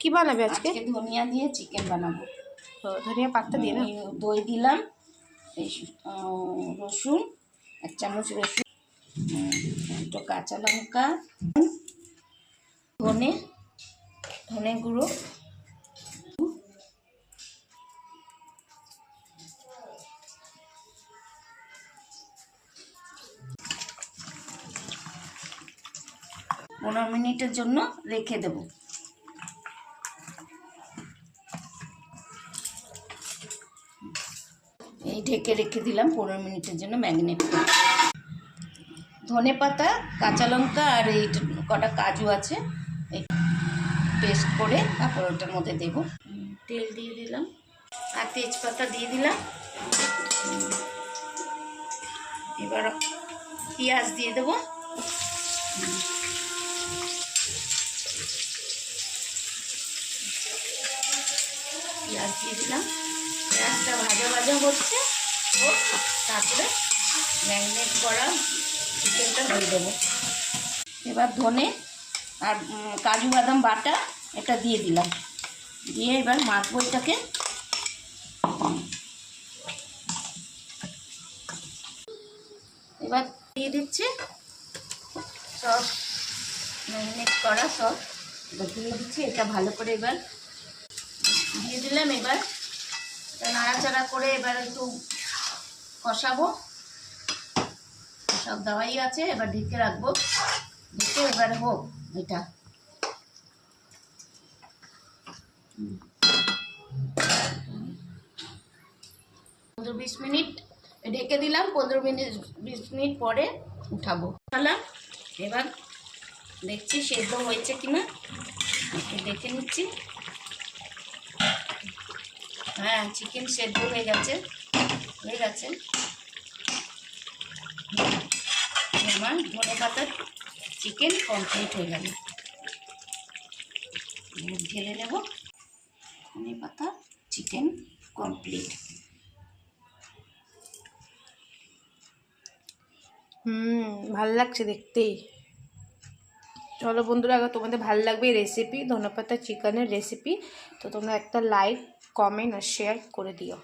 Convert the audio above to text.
কি বানাবে আজকে? ধনিয়া দিয়ে চিকেন বানাবো। তো ধনিয়া পাতা দিয়ে না? দই দিলাম, এই রসুন 1 চামচ রসুন, একটু কাঁচা লঙ্কা, ধনে গুঁড়ো, পনেরো মিনিটের জন্য রেখে দেব। এই ঢেকে রেখে দিলাম 15 মিনিটের জন্য ম্যারিনেট করে। ধনে পাতা, কাঁচা লঙ্কা আর এই কটা কাজু আছে, এই পেস্ট করে তারপর ওটার মধ্যে দেব। তেল দিয়ে দিলাম আর তেজপাতা দিয়ে দিলাম। এবার পেঁয়াজ দিয়ে দেবো। পেঁয়াজ দিয়ে দিলাম, পেঁয়াজটা ভাজা ভাজা হচ্ছে, তারপরে ম্যারিনেট করা চিকেনটা দিয়ে দেবো। এবার ধনে আর কাজু বাদাম বাটা এটা দিয়ে দিলাম, দিয়ে এবার মাখবো এটাকে। এবার দিয়ে দিচ্ছি সস, ম্যারিনেট করা সস এবার দিয়ে দিচ্ছি। এটা ভালো করে এবার দিয়ে দিলাম। এবার নাড়াচাড়া করে এবার একটু কষাবো। সব দেওয়াই আছে, এবার ঢেকে রাখবো। ঢেকে এবার হোক এটা। 15-20 মিনিট ঢেকে দিলাম। 15-20 মিনিট পরে উঠাবো। এবার দেখছি সেদ্ধ হয়েছে কিনা, দেখে নিচ্ছি। হ্যাঁ, চিকেন সেদ্ধ হয়ে গেছে। আমার ধনে পাতার চিকেন কমপ্লিট হয়ে গেল। ঢেলে নেব। ধনে পাতা চিকেন কমপ্লিট। ভালো লাগছে দেখতেই। চলো বন্ধুরা, আগে তোমাদের ভালো লাগবে এই রেসিপি, ধনেপাতা চিকেনের রেসিপি, তো তোমরা একটা লাইক, কমেন্ট আর শেয়ার করে দিও।